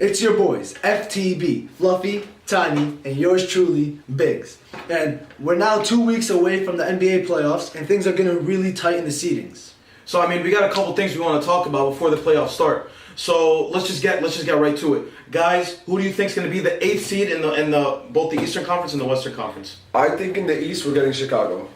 It's your boys, FTB, Fluffy, Tiny, and yours truly, Biggz. And we're now 2 weeks away from the NBA playoffs, and things are gonna really tighten the seedings. So we got a couple things we want to talk about before the playoffs start. So let's just get right to it, guys. Who do you think is going to be the 8th seed in the both the Eastern Conference and the Western Conference? I think in the East we're getting Chicago.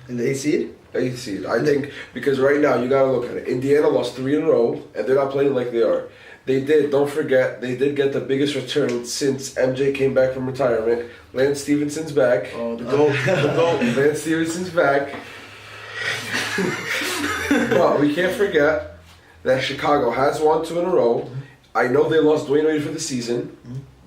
In the 8th seed? 8th seed. I think because right now you gotta look at it. Indiana lost 3 in a row, and they're not playing like they are. They did. Don't forget, they did get the biggest return since MJ came back from retirement. Lance Stevenson's back. Oh, the GOAT. The GOAT. Lance Stevenson's back. But we can't forget that Chicago has won 2 in a row. I know they lost Dwayne Wade for the season,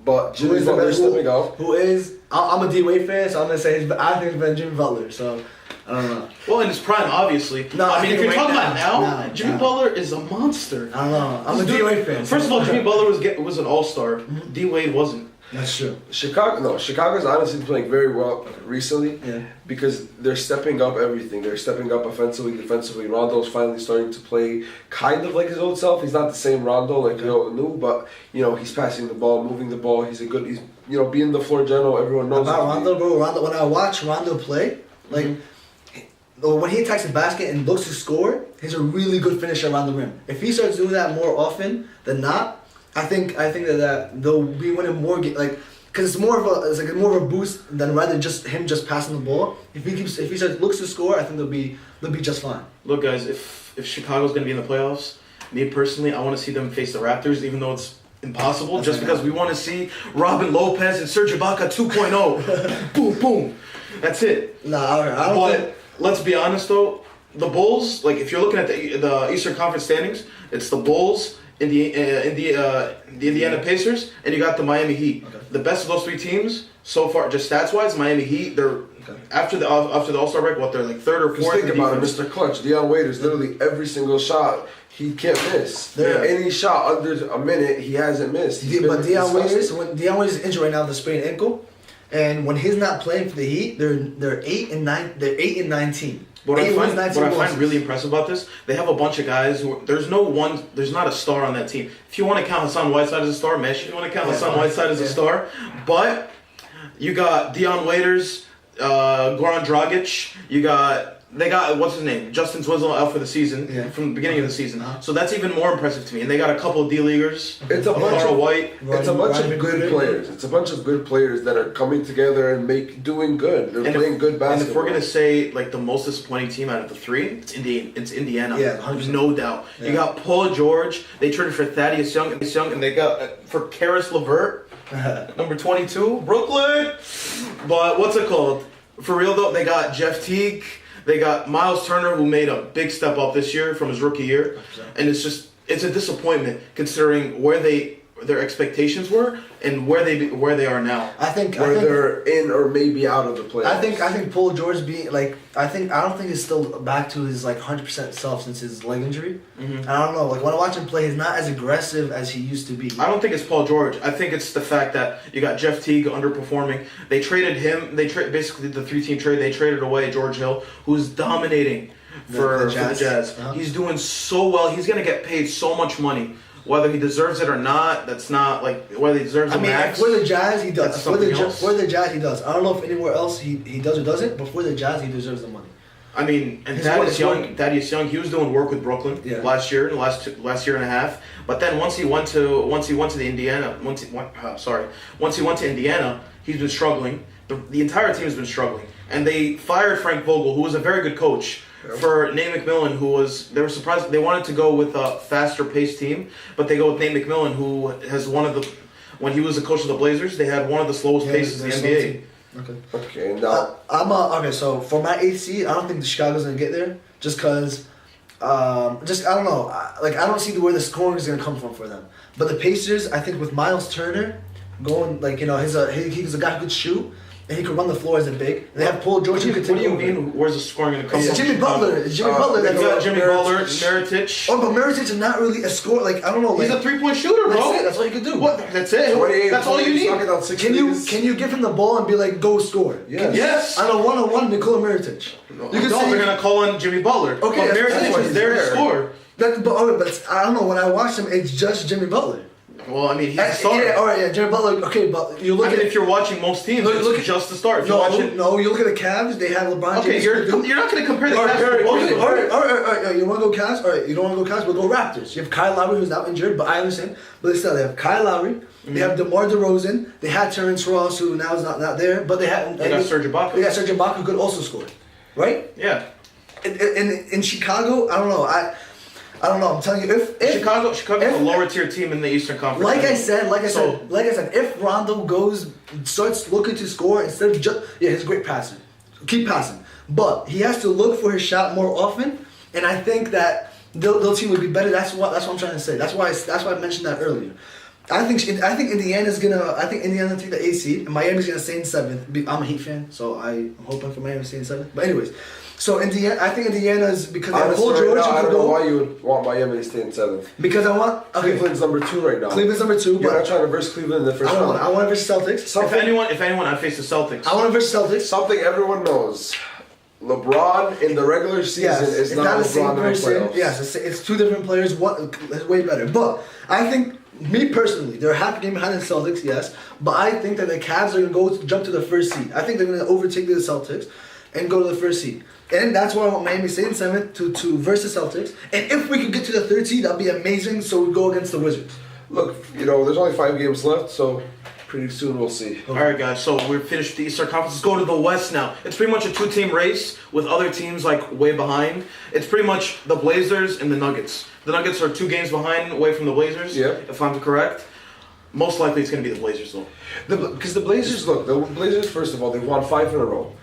but Jimmy Butler's stepping up. Who is? I'm a D-Wade fan, so I'm gonna say I think it's been Jimmy Butler. So I don't know. Well, in his prime, obviously. No, if you're right talking about now, Jimmy nah. Butler is a monster. I don't know. I'm a D-Wade fan. First of all, Jimmy Butler was an all-star. D-Wade wasn't. That's true. Chicago's honestly playing very well recently because they're stepping up everything. They're stepping up offensively, defensively. Rondo's finally starting to play kind of like his old self. He's not the same Rondo like new, but he's passing the ball, moving the ball. He's being the floor general. Everyone knows about Rondo, bro. Rondo. When I watch Rondo play, when he attacks the basket and looks to score, he's a really good finisher around the rim. If he starts doing that more often than not, I think that they'll be winning more because it's more of a boost than rather just him passing the ball. If he looks to score, I think they'll be just fine. Look, guys, if Chicago's gonna be in the playoffs, me personally, I want to see them face the Raptors, even though it's impossible. Just because we want to see Robin Lopez and Serge Ibaka 2.0. Boom, boom. That's it. But let's be honest though, the Bulls. Like if you're looking at the Eastern Conference standings, it's the Bulls. The Indiana Pacers, and you got the Miami Heat. Okay. The best of those 3 teams so far, just stats wise, Miami Heat. They're after the All-Star break. What they're like 3rd or 4th. Think about it, Mr. Clutch. Dion Waiters, literally every single shot he can't miss. Any shot under a minute he hasn't missed. But Dion Waiters is injured right now with a sprained ankle, and when he's not playing for the Heat, they're 8 and 9. They're 8 and 19. What I find really impressive about this, they have a bunch of guys who there's not a star on that team. If you want to count Hassan Whiteside as a star, Mesh, you want to count Hassan Whiteside as a star, but you got Dion Waiters, Goran Dragic, they got what's his name, Justin Twizzle out for the season from the beginning of the season. So that's even more impressive to me. And they got a couple of D leaguers. It's a bunch of good players. It's a bunch of good players that are coming together and doing good. They're playing good basketball. And if we're gonna say like the most disappointing team out of the 3, it's Indiana. Yeah, 100%. No doubt. Yeah. You got Paul George. They traded for Thaddeus Young, and they got for Karis LeVert, number 22, Brooklyn. But what's it called? For real though, they got Jeff Teague. They got Miles Turner, who made a big step up this year from his rookie year, and it's a disappointment considering where their expectations were and where they are now. I think they're in or maybe out of the playoffs. I think Paul George I don't think he's still back to his 100% self since his leg injury. Mm-hmm. I don't know. When I watch him play, he's not as aggressive as he used to be. I don't think it's Paul George. I think it's the fact that you got Jeff Teague underperforming. They traded him. Basically the 3-team trade. They traded away George Hill, who's dominating for the Jazz. Uh-huh. He's doing so well. He's gonna get paid so much money. Whether he deserves it or not, that's not whether he deserves it. Max. For the Jazz, he does. For the Jazz, he does. I don't know if anywhere else he does or doesn't, but for the Jazz, he deserves the money. And Thaddeus Young, he was doing work with Brooklyn last year, last year and a half. But then once he went to Indiana, he's been struggling. The entire team has been struggling, and they fired Frank Vogel, who was a very good coach. For Nate McMillan, they were surprised. They wanted to go with a faster paced team, but they go with Nate McMillan, who has when he was the coach of the Blazers, they had one of the slowest paces in the NBA. Okay. Now So for my 8th seed, I don't think the Chicago's gonna get there, just because. I don't know. I don't see where the scoring is gonna come from for them. But the Pacers, I think, with Miles Turner going, he's a guy who could shoot. And he could run the floor as a big. And they have Paul George who could take over. What do you mean? Where's the scoring going to come from? It's Jimmy Butler. It's Jimmy Butler. You got Jimmy Butler, Mirotic. Oh, but Mirotic is not really a scorer. I don't know. He's a 3-point shooter, bro. That's it. That's all he can do. What? That's it. That's all you need. Can you give him the ball and be like, go score? Yes. On a 1-on-1, Nikola Mirotic. They're going to call on Jimmy Butler. Okay, but Mirotic is there to score. But I don't know. When I watch him, it's just Jimmy Butler. Well, I mean, he's a starter. Yeah, all right, yeah, Jared Butler. Okay, but you look I mean, at if you're watching most teams, it's just the start. If you're watching, no, you look at the Cavs. They have LeBron. okay, James. you're not going to compare the Cavs. All right. You want to go Cavs? All right, you don't want to go Cavs? We'll go Raptors. You have Kyle Lowry, who's now injured, but I understand. But still, they have Kyle Lowry. They have DeMar DeRozan. They had Terrence Ross, who now is not there, but they had. They got Serge Ibaka. They got Serge Ibaka, who could also score, right? Yeah. In Chicago, I don't know. I don't know. I'm telling you, if Chicago's a lower tier team in the Eastern Conference. Like I said, if Rondo starts looking to score instead of just he's a great passer, keep passing, but he has to look for his shot more often, and I think that their team would be better. That's what I'm trying to say. That's why I mentioned that earlier. I think Indiana's gonna. I think Indiana take the 8th seed, and Miami's gonna stay in 7th. I'm a Heat fan, so I'm hoping for Miami to stay in 7th. But anyways. So Indiana, I think Indiana's because they have Paul George. Right now, I don't know why you would want Miami to stay in 7th. Because I want Cleveland's number 2 right now. Cleveland's number 2. You're not trying to verse Cleveland in the first round. I want to versus Celtics. If anyone, I'd face the Celtics. I want to versus Celtics. Something everyone knows. LeBron in the regular season is not the same LeBron in the person. playoffs. Yes, it's 2 different players. One is way better. But I think, me personally, they're a half a game behind the Celtics, yes. But I think that the Cavs are going to jump to the 1st seed. I think they're going to overtake the Celtics and go to the 1st seed. And that's why I want Miami to stay in 7th to versus Celtics. And if we could get to the 3rd seed, that'd be amazing. So we go against the Wizards. Look, there's only 5 games left, so pretty soon we'll see. All right, guys. So we're finished the Eastern Conference. Let's go to the West now. It's pretty much a 2-team race with other teams like way behind. It's pretty much the Blazers and the Nuggets. The Nuggets are 2 games behind, away from the Blazers. Yeah. If I'm correct. Most likely, it's going to be the Blazers, though. Because the Blazers, first of all, they've won 5 in a row.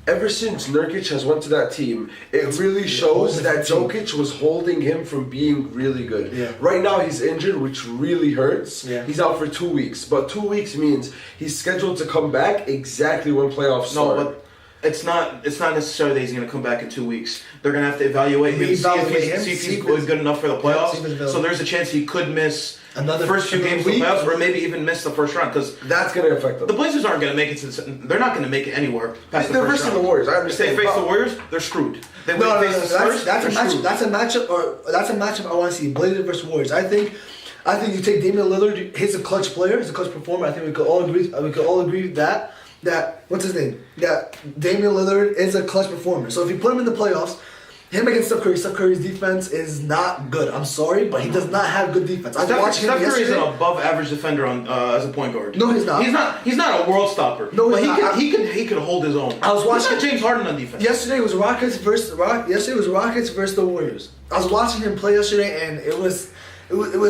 Ever since Nurkic has went to that team, it really shows that Jokic was holding him from being really good. Yeah. Right now he's injured, which really hurts. Yeah. He's out for 2 weeks, but 2 weeks means he's scheduled to come back exactly when playoffs start. No, but it's not necessarily that he's going to come back in 2 weeks. They're going to have to evaluate him, see if he's good enough for the playoffs. So there's a chance he could miss the first few games of the playoffs, or maybe even miss the first round, because that's going to affect them. The Blazers aren't going to make it they're not going to make it anywhere past the first round. They're versing the Warriors. I understand. If they face the Warriors, they're screwed. That's a matchup I want to see. Blazers versus Warriors. I think you take Damian Lillard. He's a clutch player. He's a clutch performer. I think we could all agree that what's his name? That Damian Lillard is a clutch performer. So if you put him in the playoffs, him against Steph Curry's defense is not good. I'm sorry, but he does not have good defense. Steph Curry is an above-average defender as a point guard. No, he's not. He's not a world stopper. No, but he can hold his own. I was watching James Harden on defense. Yesterday was Rockets versus the Warriors. I was watching him play yesterday, and it was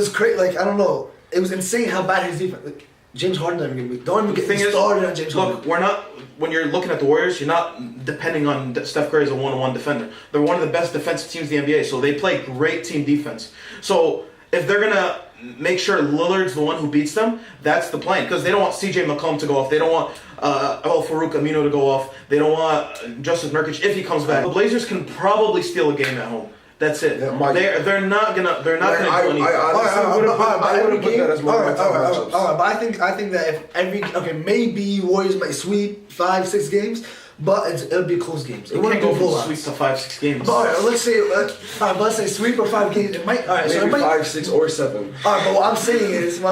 crazy. Like, I don't know, it was insane how bad his defense. Like, James Harden never get me. Don't even get me started on James Harden. Look, when you're looking at the Warriors, you're not depending on Steph Curry as a one-on-one defender. They're one of the best defensive teams in the NBA, so they play great team defense. So if they're gonna make sure Lillard's the one who beats them, that's the plan. Because they don't want CJ McCollum to go off. They don't want Farouk Amino to go off. They don't want Jusuf Nurkic if he comes back. The Blazers can probably steal a game at home. That's it. Yeah, they're not gonna do anything. I wouldn't put that as one of my top matchups. All right, but I think that if maybe Warriors might sweep 5-6 games, but it'll be close games. It wouldn't go from sweep to 5-6 games. But all right, let's say sweep or 5 games. It might. All right, maybe 5, 6, or 7. All right, but what I'm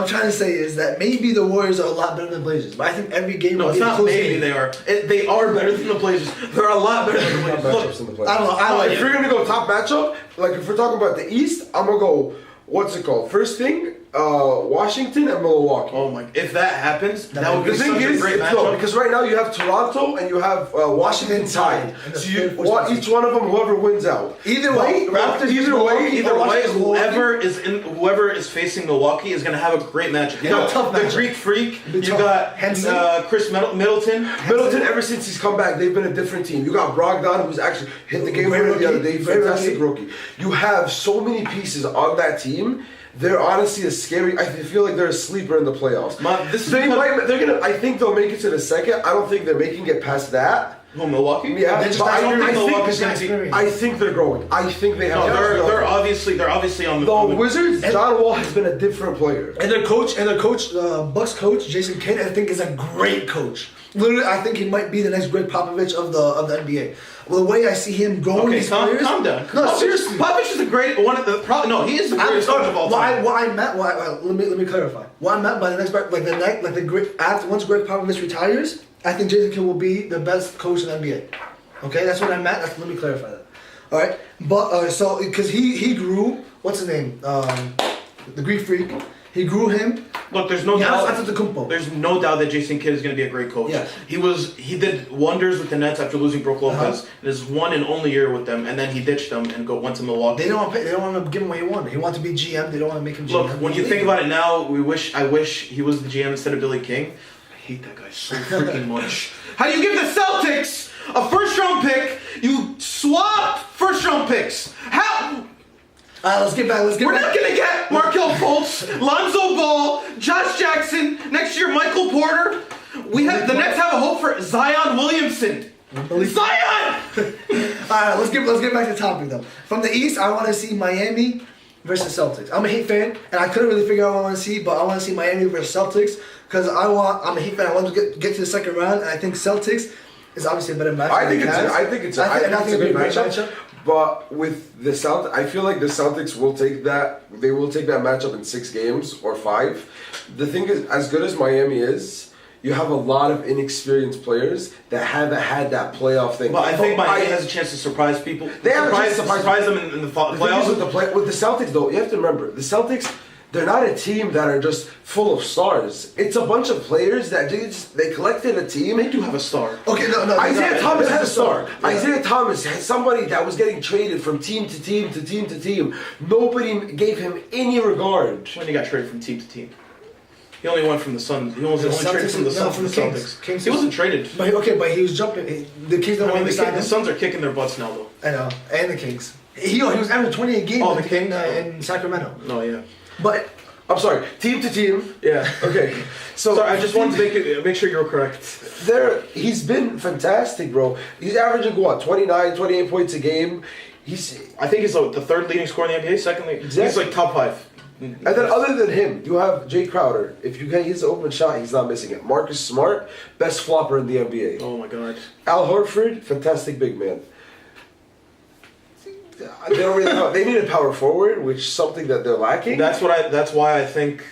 trying to say is that maybe the Warriors are a lot better than the Blazers. But I think every game will be a close game. They are. They are better than the Blazers. They're a lot better than the Blazers. I don't know. If you're gonna go top matchup, like if we're talking about the East, I'm gonna go. What's it called? First thing, Washington and Milwaukee. Oh my! If that happens, that would be the such thing a is, great matchup. no, because right now you have Toronto and you have Washington tied. So you want each one of them, whoever wins out. Either way, whoever is facing Milwaukee is going to have a great matchup. You got the Greek Freak. You got Chris Middleton. Middleton, ever since he's come back, they've been a different team. You got Brogdon, who's actually hit the game winner the other day. Fantastic rookie. You have so many pieces on that team. They're honestly a scary. I feel like they're a sleeper in the playoffs. I think they'll make it to the second. I don't think they're making it past that. Who, Milwaukee? Yeah, I think they're growing. I think they have. No, they're obviously on the Wizards. John Wall has been a different player, and their coach, Bucks coach Jason Kidd, I think is a great coach. Literally, I think he might be the next Greg Popovich of the NBA. Well, the way I see him growing these players. Calm down. No, Popovich, seriously. Popovich is the great one of the. He is the greatest coach of all time. Let me clarify. What I meant by the next, once Greg Popovich retires, I think Jason Kidd will be the best coach in the NBA. Okay, that's what I meant. Let me clarify that. All right, but so because he grew, what's his name? The Greek Freak. He grew him. Look, there's no doubt. Antetokounmpo. There's no doubt that Jason Kidd is going to be a great coach. Yes. He did wonders with the Nets after losing Brook Lopez in his one and only year with them, and then he ditched them and went to Milwaukee. They don't want to give him what he wanted. He wanted to be GM. They don't want to make him GM. Look, when you think about it now, I wish he was the GM instead of Billy King. I hate that guy so freaking much. How do you give the Celtics a first-round pick? You swap first-round picks. How? Let's get back. We're not gonna get Markelle Fultz, Lonzo Ball, Josh Jackson, next year Michael Porter. The Nets have a hope for Zion Williamson. Zion! Alright, let's get back to the topic though. From the East, I want to see Miami versus Celtics. I'm a Heat fan, and I couldn't really figure out what I want to see, but I want to see Miami versus Celtics because I'm a Heat fan. I want to get to the second round, and I think Celtics is obviously a better match. I think it's a good matchup. But with the Celtics, I feel like the Celtics will take that. They will take that matchup in 6 games or 5. The thing is, as good as Miami is, you have a lot of inexperienced players that haven't had that playoff thing. But I think Miami has a chance to surprise people. They have a chance to surprise them in the playoffs. With the Celtics, though, you have to remember the Celtics. They're not a team that are just full of stars. It's a bunch of players that they collected a team. They do have a star. Okay, no. Isaiah Thomas had a star. Yeah. Isaiah Thomas had somebody that was getting traded from team to team to team to team. Nobody gave him any regard. When he got traded from team to team. He only went from the Suns. He only traded from the Suns to the Celtics. Kings. He wasn't traded. But he was jumping. The Kings don't want to sign him. The Suns are kicking their butts now, though. I know, and the Kings. He was averaging 28 games. Oh, the Kings in Sacramento. No, yeah. But I'm sorry, team to team. Yeah. Okay. So I just wanted to make sure you're correct. He's been fantastic, bro. He's averaging 29, 28 points a game. I think he's the third leading scorer in the NBA. Second, exactly. He's like top 5. And then other than him, you have Jay Crowder. If you get his open shot, he's not missing it. Marcus Smart, best flopper in the NBA. Oh my God. Al Horford, fantastic big man. They don't really they need a power forward, which is something that they're lacking. That's why I think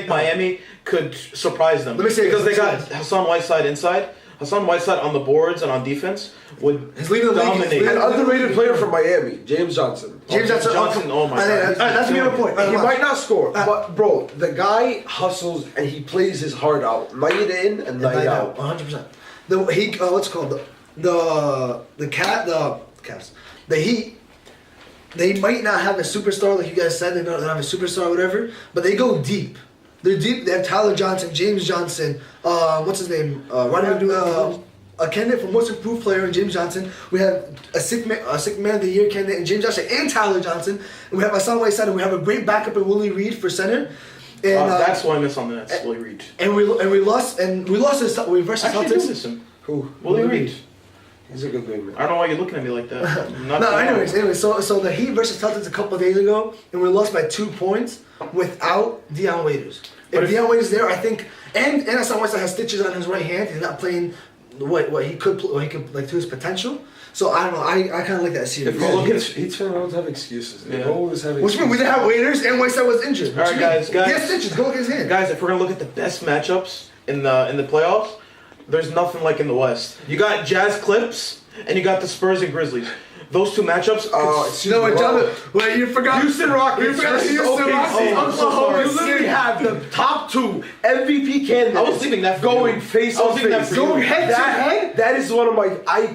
Miami could surprise them. Let me say because they got Hassan Whiteside inside. Hassan Whiteside on the boards and on defense would dominate. An underrated player from Miami, James Johnson. Johnson. Oh my God. That's a good point. He might not score, but bro, the guy hustles and he plays his heart out, night in and night out. 100%. What's it called? The Cavs. The Heat. They might not have a superstar like you guys said. They don't have a superstar or whatever, but they go deep. They're deep. They have Tyler Johnson, James Johnson. What's his name? A candidate for most improved player in James Johnson. We have a sick man of the year candidate in James Johnson and Tyler Johnson. And we have Hassan Whiteside. And we have a great backup in Willie Reed for center. And that's why I miss on the Nets. Willie Reed. And we lost versus Celtics. Miss him. Who? Willie Reed. He's a good big man. I don't know why you're looking at me like that. Anyways, so the Heat versus Celtics a couple of days ago, and we lost by 2 points without Deion Waiters. If Deion Waiters there, I think, and Hassan Whiteside has stitches on his right hand. He's not playing what he could like to his potential. So I don't know. I kind of like that series. Heat fans always have excuses. They Yeah. always have excuses. Which means we didn't have Waiters, and Whiteside was injured. All right, guys. He has stitches. Go look at his hand. Guys, if we're gonna look at the best matchups in the playoffs, there's nothing like in the West. You got Jazz Clips, and you got the Spurs and Grizzlies. Those two matchups. Wait, you forgot. Houston Rockets. You forgot versus Houston OKC. Rockets. I'm so sorry. You literally have the top 2 MVP candidates. I was leaving that for going you. face I was on leaving that face. for you. Going head to head. That is one of my. I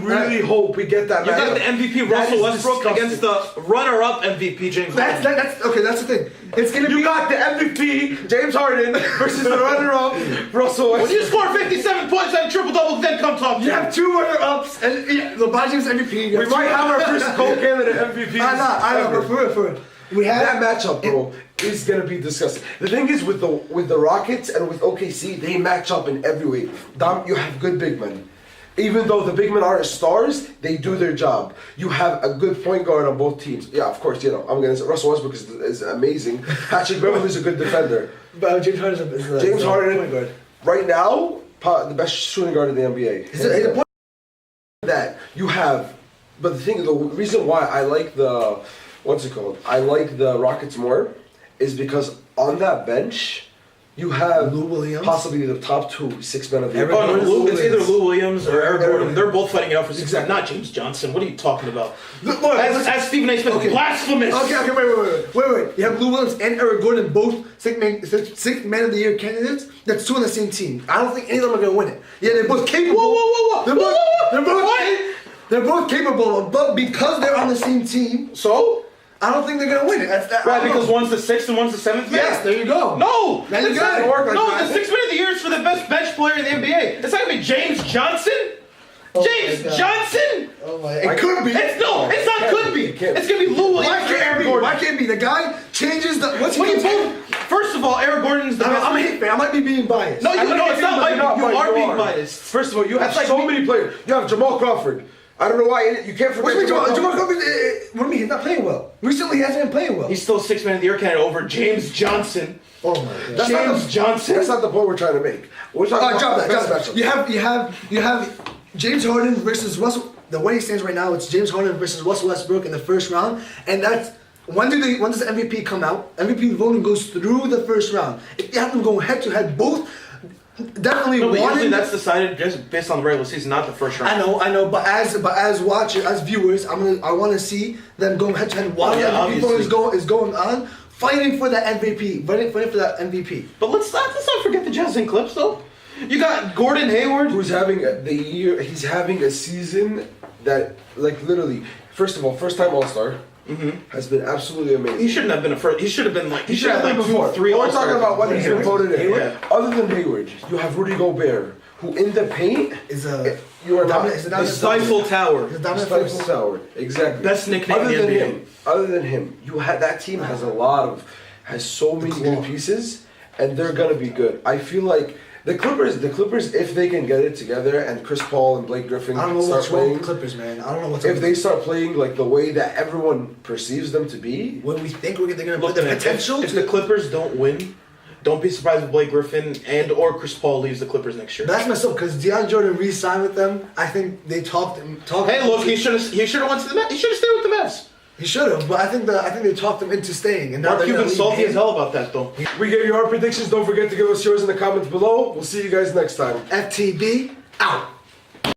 really hope we get that. You got the MVP Russell Westbrook disgusting. against the runner-up MVP James Harden. That's okay. That's the thing. It's gonna be. You got the MVP James Harden versus the runner-up Russell When you Westbrook. score 57 points on triple-double, then come talk to You me. have 2 runner-ups, and LeBron James MVP. We might have our first co-candidate MVP. I know, but for real. We have That matchup, bro, is gonna be disgusting. The thing is with the Rockets and with OKC, they match up in every way. You have good big men. Even though the big men aren't stars, they do their job. You have a good point guard on both teams. Yeah, of course, I'm gonna say Russell Westbrook is amazing. Patrick Beverley is a good defender. But James Harden is James Harden. point guard. right now, the best shooting guard in the NBA. The point that you have, but the reason why I like the, I like the Rockets more, is because on that bench, you have Lou Williams, possibly the top 2 6 men of the Oh, no, it's either Lou Williams or Eric Gordon. They're both fighting it out for 6 Exactly. Not James Johnson. What are you talking about? Look, As Stephen A. Smith, blasphemous. Okay, wait. You have Lou Williams and Eric Gordon, both sixth man of the year candidates. That's 2 on the same team. I don't think any of them are gonna win it. Yeah, they're both capable. Whoa. They're both capable, but because they're on the same team, So? I don't think they're gonna win it. Right, because one's the 6th and one's the 7th man? Yes, there you go. No! Now you It's got not- it. Work like no, that. the 6th man of the year is for the best bench player in the NBA. It's not gonna be James Johnson. James my God. Johnson? Oh my! It could be. It's not could be. It's gonna be Lou Williams Why or can't Eric it be? Gordon. Why can't it be? The guy changes the. What's he What do you doing? both? First of all, Eric Gordon's the best. I'm a hate fan. I might be being biased. No, it's not like you are being biased. First of all, you have That's like so me- many players. You have Jamal Crawford. I don't know why you can't What do forget you mean, Jamal Crawford. Crawford? What do you mean? He's not playing well. Recently, he hasn't been playing well. He's still 6th man of the year candidate over James Johnson. Oh my God. That's not James the- Johnson. That's not the point we're trying to make. We're talking Drop about that. the best matchup. You have James Harden versus Russell. The way he stands right now, it's James Harden versus Russell Westbrook in the first round, and that's when does the MVP come out? MVP voting goes through the first round. If you have them go head to head, both definitely No, but one. usually that's decided just based on the regular season, not the first round. I know, but as watchers, as viewers, I want to see them go head to head while Oh, yeah, the MVP obviously. is going on, fighting for that MVP, fighting for that MVP. But let's not forget the Jazz and Clips though. You got Gordon Hayward. Who's having he's having a season that, like, literally, first of all, first time All-Star, has been absolutely amazing. He shouldn't have been a first. He should have been like. He should have been before. 3 We're talking about when he's been voted in. Yeah. Other than Hayward, you have Rudy Gobert, who in the paint Is a you are not. dominant- is a dominant- Stifle Tower. He's a dominant Stifle force. Tower. Exactly. Best nickname Other in than the NBA. him, you had that team has so many claw. good pieces, and they're gonna be good. I feel like the Clippers, if they can get it together, and Chris Paul and Blake Griffin I don't know start what's wrong playing, with Clippers, man. I don't know what's if they start playing like the way that everyone perceives them to be, when we think they're gonna Look, put the man, potential if to the Clippers don't win, don't be surprised if Blake Griffin and or Chris Paul leaves the Clippers next year. But that's messed up because DeAndre Jordan re-signed with them. I think they talked. Hey, look, he should have went to the Mets. He should have stayed with the Mets. He should have, but I think they talked him into staying. And now Mark they're gonna Cuban's leave salty him. as hell about that though. we gave you our predictions. Don't forget to give us yours in the comments below. We'll see you guys next time. FTB out.